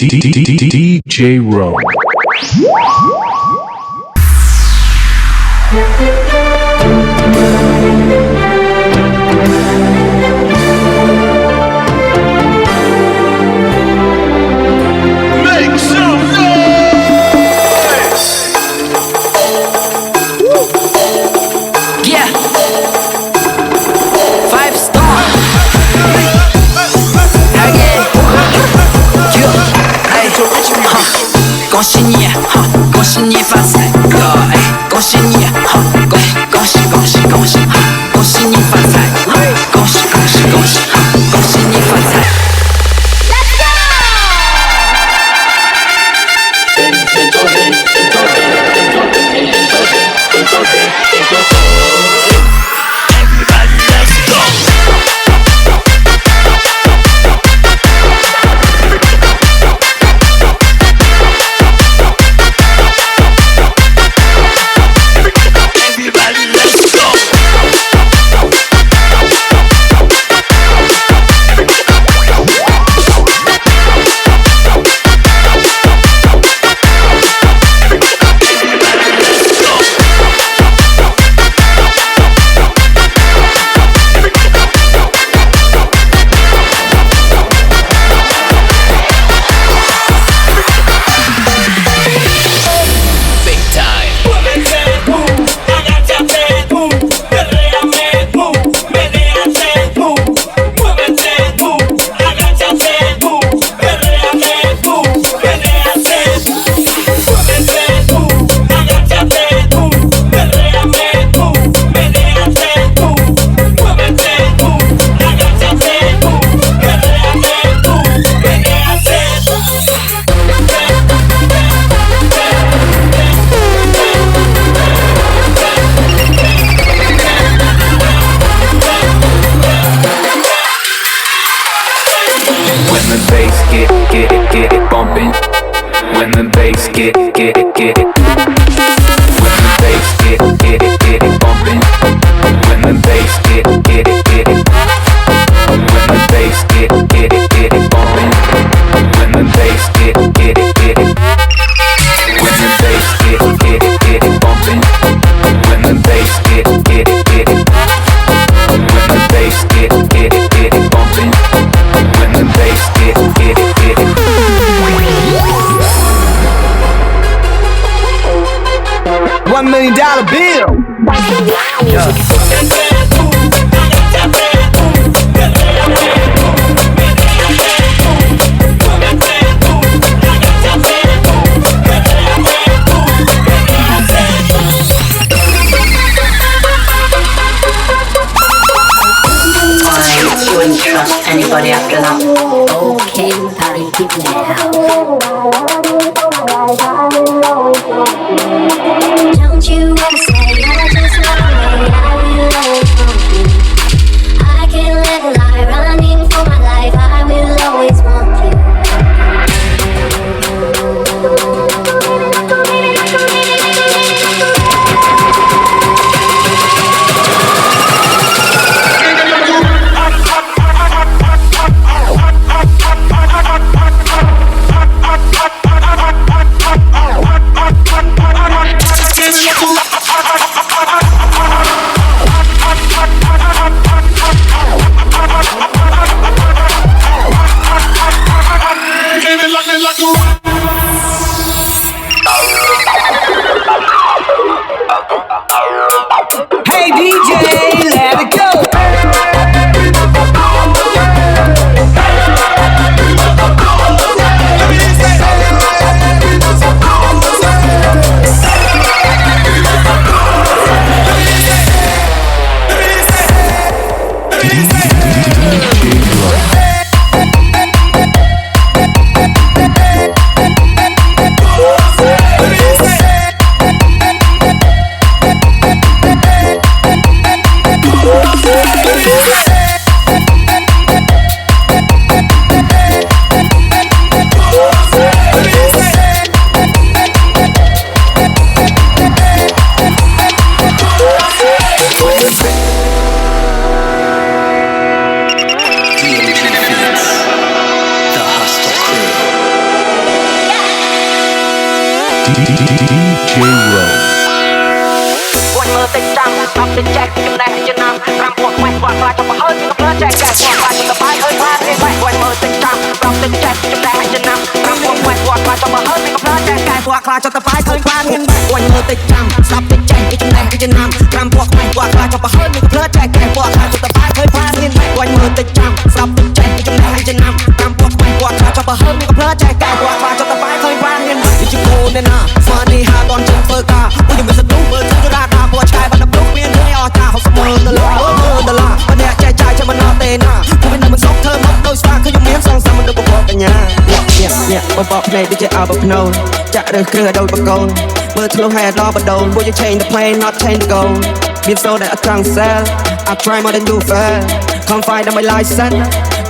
DJ Rowe. Make some noise! Yeah. 5 star. Again.恭喜你，恭喜你发财，恭喜你，恭喜恭喜恭喜，恭喜你发财，恭喜恭喜恭喜，恭喜你发财。$1 million bill. You wouldn't trust anybody after that. Okay, party people now. Don't you ever say I just wanna wait, I will always want you. I can't let a lie running for my life, I will always want you. Hey DJ, let it go. DJ Rose. วันมือติดจังทำติดแจกจำแนกจะนำรำพวกแม่กว่าปลาจะมาเฮ้ยกับเพื่อนแจกพวกปลาจะสบายเฮ้ยพลาดเฮ้ยวันมือติดจังทำติดแจกจำแนกจะนำรำพวกแม่กว่าปลาจะมาเฮ้ยกับเพื่อนแจกพวกปลาจะสบายเฮ้ยพลาดเฮ้ยวันมือติดจังทำติดแจกจำแนกจะนำรำพวกแม่กว่าปลาจะมาเฮ้ยกับเพื่อนแจกพวกปลาจะสบายเฮ้ยพลาดเฮ้ยวันมือติดจังทำติดแจกจำแนกจะนำรำพวกแม่กว่าปลาจะมาเฮ้ยกับเพื่อนแจกพวกปลาจะสบายเฮ้ยพลาดเฮ้ยดิจิโก้เนี่ยนะฟันนี่หาตอนจนเฟอร์กาผู้ยังไม่สนุกเมื่อถึงจะราดาเพราะว่าชายบ้านน้ำลุกเวียนให้ออกจากเขาเสมอตลอดตลอดวันนี้ใจจะมานอนเตน่ากูเป็นนายมึงซอกเธอมักโดยสตาร์คือยังมีสองสามมันดูบอกกันเนี่ยบอกเพลงดิจิเอาแบบโน้ตจะเรื่องเครือโดยประกอบเมื่อทะลุให้รอบโดนกูจะ change the plane not change the goal มีโซ่ได้อัดครั้งเซล I try more than you fair come find my license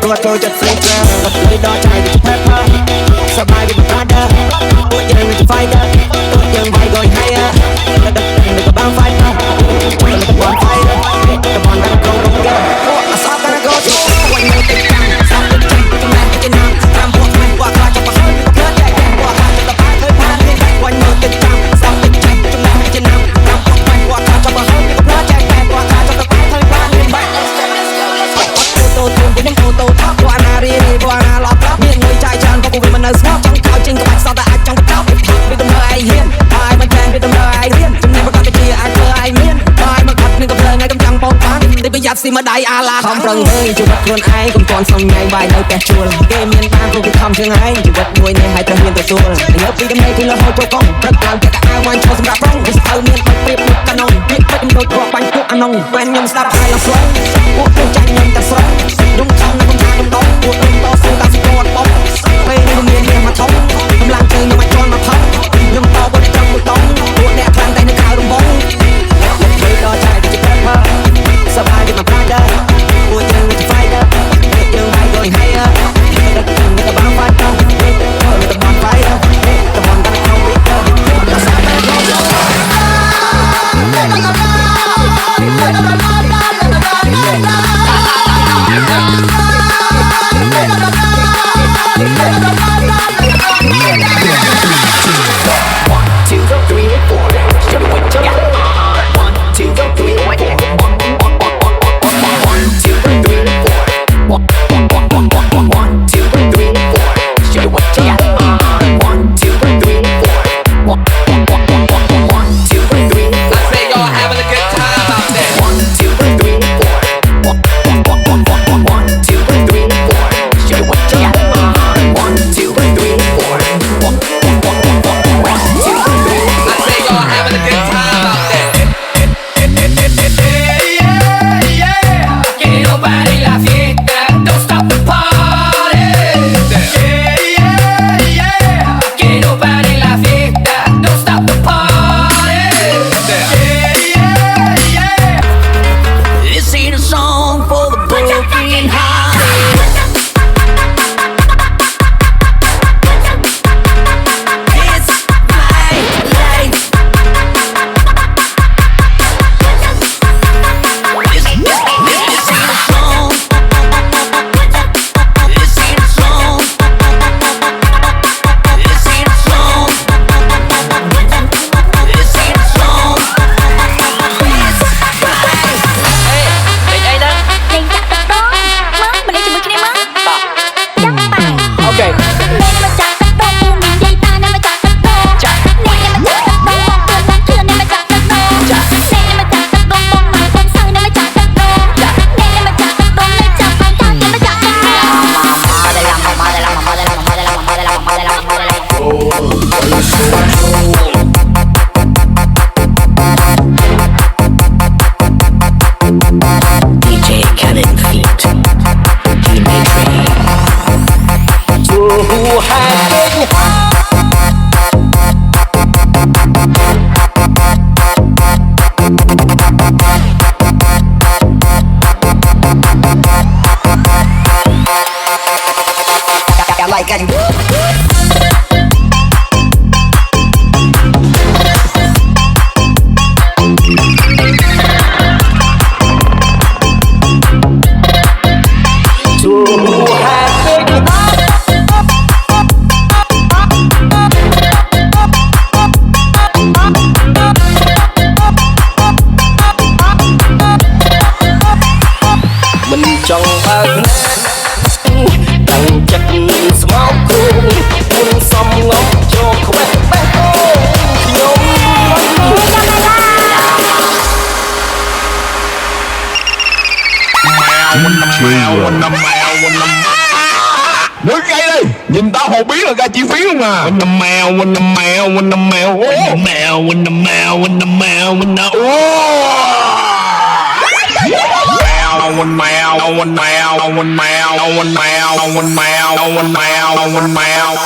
ตัวโตจะฟรีเฟร์รถไม่ดอใจดิจิแพปเปอร์สบายเป็นพาร์เดอร์ตัวยังไม่จะไฟเดอร์ตัวยังไปก่อนให้แล้วดักในกระบังไฟเดอร์แล้วก็บอลไฟเดอร์กระบอลกันโกงเกอร์อาซากันโกโก้วันนี้ติดจังซับติดจังจำแรงจะนำตามพวกแม่กว่าใครจะมาเฮ้ยกับเพื่อนแจกกว่าใครจะตะพายเคยพาให้วันนี้ติดจังซับติดจังจำแรงจะนำตามพวกแม่กว่าใครจะมาเฮ้ยกับเพื่อนแจกกว่าใครจะตะพายเคยพาให้โตทุ่มกูยังโตทับว่านารีว่านาหลอกลับเมียนเงยใจจันเพราะกูเป็นมันเนอร์สมอจังข่าวจริงกับไอ้ซาตาจังกับเจ้าไปตำเลยไอ้เฮียนตายมาแทนไปตำเลยไอ้เฮียนจำแนกประกาศตะกี้ไอ้เธอไอ้เมียนตายมาขัดหนึ่งกับเพลิงไอ้กำจังปองปังได้ประหยัดสิมาได้อาลาคำรังเฮยจุดวัดคนไอ้กำกรส่งไงใบในแกชัวร์เกมเมียนตามกูไปทำเชิงไอ้จุดวัดมวยในให้เธอเมียนตัวชัวร์เนื้อปีกันในที่เราโหดโจกงรักกลางแกกับไอ้วันโชว์สำหรับร้องดิสเตอร์เมียนไปเปรียบมุกกันนองเรียกไปเป็นโดยกรอกปันพวกอนงแวนยมสตาร์ไอ้ละสวยพวกเป็นใจยมแต่สวยยุ่งช่องในกำลังต้องปวดต่อสู้ตามสปอร์ตป๊อปเพลงในโรงเรียนเนี่ยมาท้องกำลังเจอยังมาจอนมาพังยังต่อบนจังกูต้องตัวแดกพลังใจในข่าวรุมบงไม่รอใจที่จะแพ้เพิ่มสบายดีมาพลาดเด้อปวดยังจะไฟเด้อยังไม่โดนให้เด้อแต่กินแต่บางไฟเด้อแต่บางไฟเด้อแต่บางกันเข้าวิกเด้อแต่สายไปโดน I got you feel mà. When the mèo, when the mèo, when the mèo, when the mèo, when the mèo, when the mèo, when the one mile, one mile, one mile, one mile, one mile, one mile, one mile.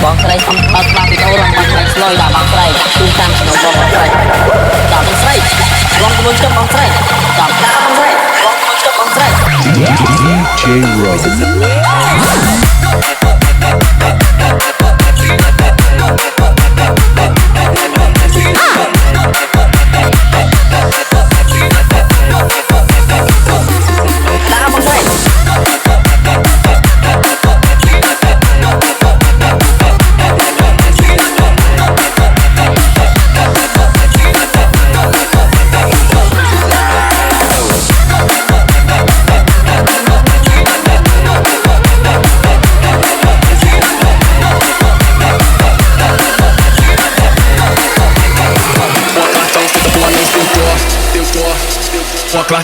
Bóng sợi không bật vào thì đâu rồi bóng sợi lôi là bóng sợi trung tâm nó bóng sợi chọn bóng sợi bóng muốn chọn bóng sợi chọn đá bóng sợi bóng muốn chọn bóng sợi DJ Rose.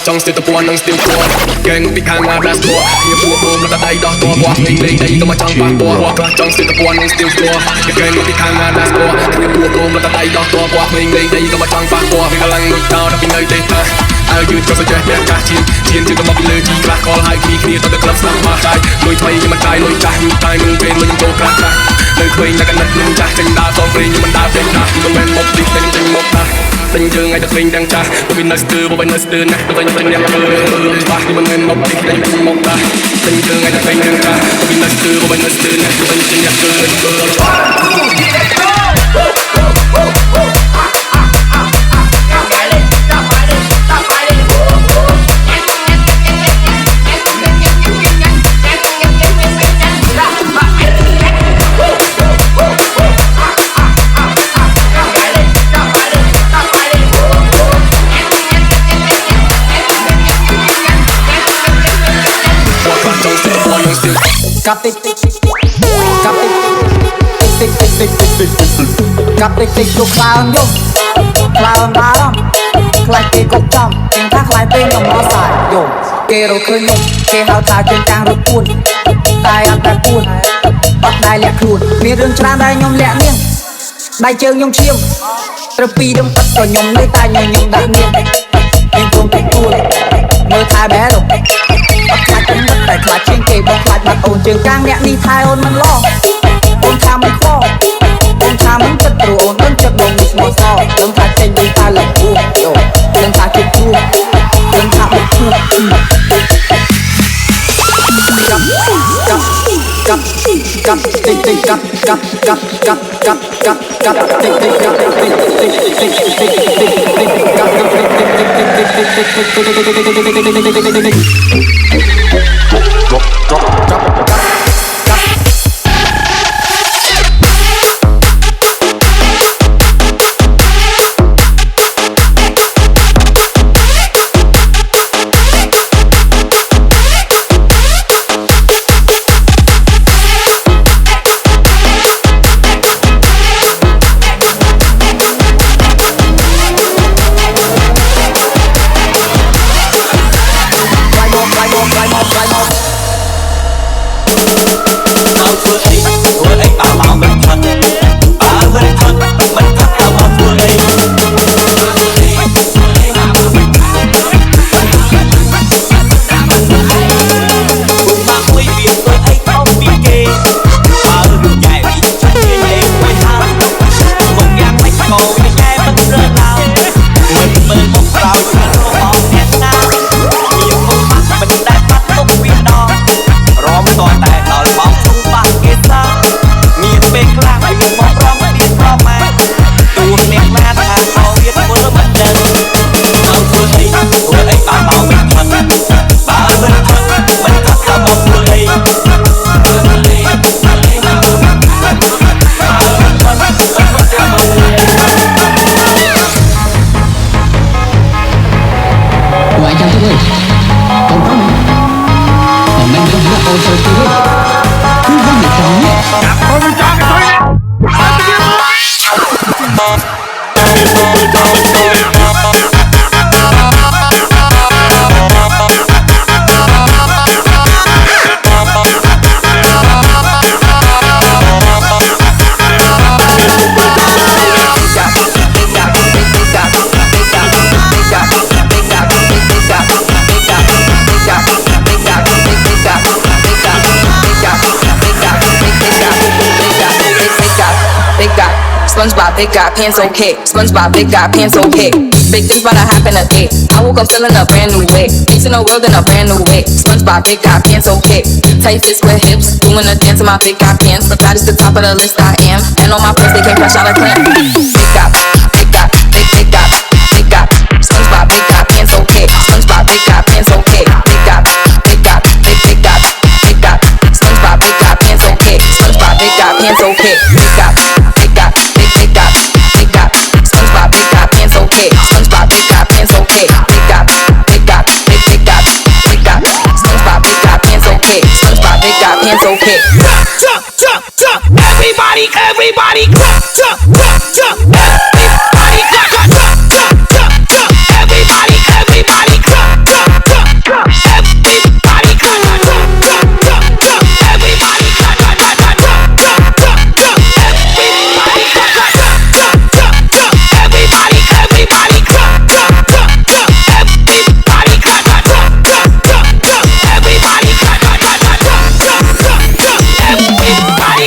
Trong sự tập quan năng still core gang bị khang ngà blast core hiệp bùa bùm là tay đó to quá mình lên đây có mà trong bạc core trong sự tập quan năng still core gang bị khang ngà blast core hiệp bùa bùm là tay đó to quá mình lên đây có mà trong bạc core vì là người tao đã bị nơi đây ta aiยืนก็สะใจแม่กาชินถึงก็มาเป็นเลยจีกลาคอลไฮคีเคลียร์ตอนเด็กคลับสามมาใจลอยไฟยังมันใจลอยใจอยู่ใจมึงเป็นมันยังโตกลางใจเลยเคยนักกันนัดนึงใจจังดาสองเพลงยังมันดาเป็นดาที่มันแมนมดดิแต่ยังมดตาtình dương ngày đặc biệt đang cha tôi bên nơi từ tôi bên nơi từ này tôi bên nơi từ ba thì mình nên một đi đây cùng một ta tình dương ngày đặc biệt đang cha tôi bên nơi từ tôi bên nơi từ này tôi bên nơi từ cặp tích tích cặp tích tích tích tích tích tích cặp tích tích của clown vô clown đá không ខ្លាចគេកុកចំជាងថាខ្លាចពេញកំឡោះសាយយំគេរកឃើញខ្ញុំគេហៅថាជាងកាំងរត់ពួនតែអត់តែពួនអត់ដែលលាក់ខ្លួនមានរឿងច្រើនដែលខ្ញុំលាក់នាងដៃជើងខ្ញុំឈាមត្រូវពីដុំទឹកក៏ខ្ញុំនៅតែខ្ញុំដាក់នាងខ្ញុំព្រមទទួលមើលថែបែរអត់ខ្លាចខ្ញុំតែខ្លាចជាងគេបងខ្លាចបាត់អូនជើងកាំងអ្នកនេះថែអូនមិនឡអូនថាមិនខ្វល់អូនថាមិនចិត្តព្រោះអូនដឹងចិត្តបងនេះស្មោះសរដឹងថាចេញពីតែលឹកគូយោដឹងថាជិតគូដឹងថាមិនគូSpongeBob, big got pants okay. SpongeBob, big got pants okay. Big things about to happen today. I woke up feeling a brand new way. Facing the world in a brand new way. SpongeBob, big got pants okay. Tight fit square hips, doing a dance in my big got pants. The fattest the top of the list I am. And on my purse they can't crash out a clamp. Big got, big got, big got, big got. SpongeBob, big got pants okay. SpongeBob, big got pants okay. Big got, big got, big got, big got. SpongeBob, big got pants okay. SpongeBob, big got pants okay. Big got, big got. SpongeBob, big got pants okay. SpongeBob, big got pants okay. Big got, big got, big got, big got. SpongeBob, big got pants okay. SpongeBob, big got pants okay. Jump, jump, jump, everybody, everybody, jump, jump, jump, jump, everybody, jump, jump, jump, jump, jump, everybody, everybody, jump, jump, jump, jump, everybody, jump, jump, jump, jump, everybody, jump, jump, jump, jump, jump, jump, everybody, jump, jump, jump, jump, everybody, everybody, jump, jump, jump, jump, everybody, jump, jump, jump, jump, everybody, jump, jump, jump, everybody,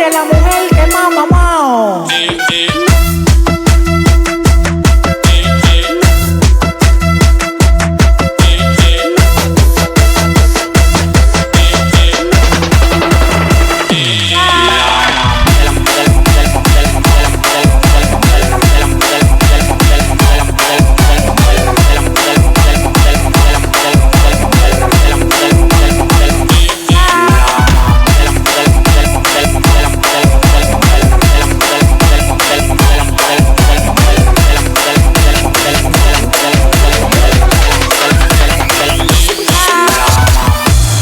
eres la mujer que más mamao.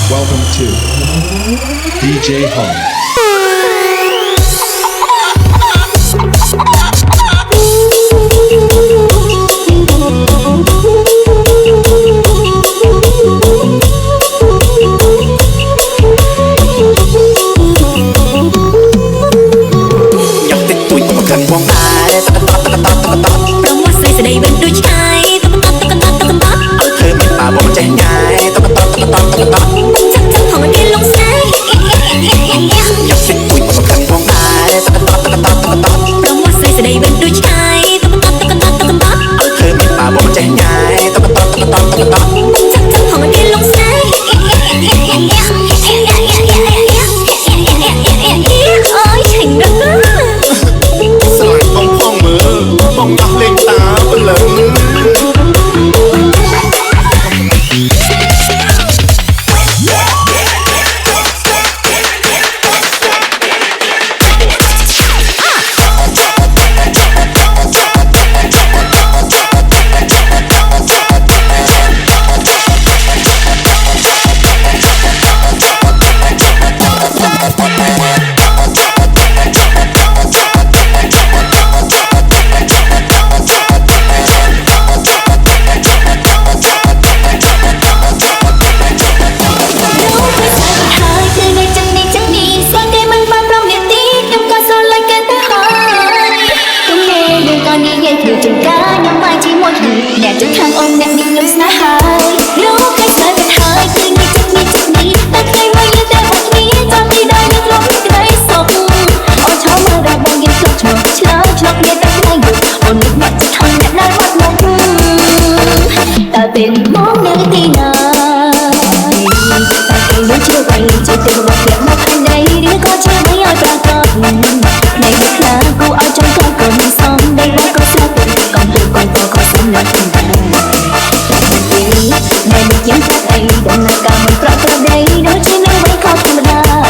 Welcome to DJ Home. Nhọc tích tôi mà cần quăng aiប្រមោះស្រីស្ដីវិញដូចឆ្ងាយតបតបតបតបត អើធ្វើមិនបាបងចេះញ៉ាយតបតបតបតបត ចាំចាំផងគេលងស្នេហ៍ ញ៉ាំទឹកមួយមកកាន់បងដែរតបតបតបតបត ប្រមោះស្រីស្ដីវិញដូចឆ្ងាយតបតបតបតបត អើធ្វើមិនបាបងចេះញ៉ាយតបតបតបតបត ចាំចាំផងគេលងស្នេហ៍អូយឆេងណាស់ ស្រឡាញ់បងផងមើលបងដោះលេងតាព្រលឹង จะทางอมแนบนิ่งลึกนะหายรู้แค่สายเป็นหายคืนนี้จุดนี้แต่เคยมายืนแต่วันนี้จำไม่ได้นึกลบไม่ได้ส่งเอาเช้ามาเราบางยินชกชกเช้าชกเนี่ยแต่ไม่หยุดบนนึกแม่จะทำแนบได้วัดมองแต่เป็นมองในตีนาแต่เองchưa vậy chỉ từ một việc mà thành đây đứa có chưa mấy ai ra cọp này được là cô ở trong con còn xong đây là con sao còn từ con có sống là tình này được diễn ra đây đừng là cả mình pro đây đó chỉ nên mấy con không ra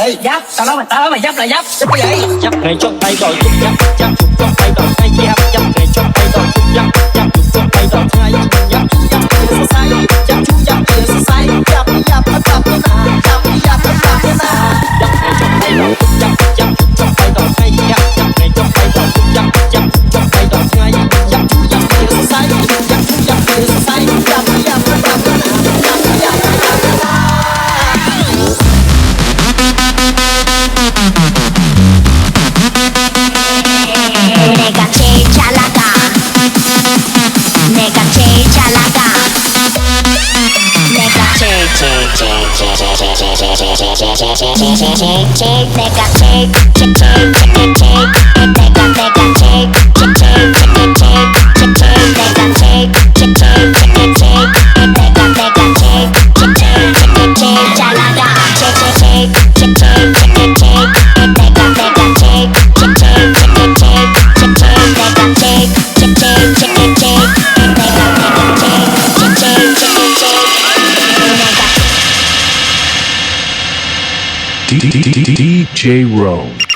vậy giáp tao nói mày giáp là giáp cái gì giáp này cho tay rồi chúc giáp giáp chúc cho tay rồi hai giáp giáp này cho tay rồi chúc giáp giáp chúc cho tay rồi hai giáp chú giáp kia sai giáp chú giáp kia sai giáp giáp nó tập nó na giáp giáp nó tập nó na giáp này cho tay rồi chúc giáp giáp chúc cho tay rồi hai giáp giáp này cho tay rồi chúc giáp giáp chúc cho tay rồi hai giáp chú giáp kia sai giáp chú giáp kia sai giáp giáp nó tập nó na giáp giáp nó tập nó na 내가 제일 잘 나가 내가 제일 잘 나가 내가 제일 내가 잘 나가 DJ Rome.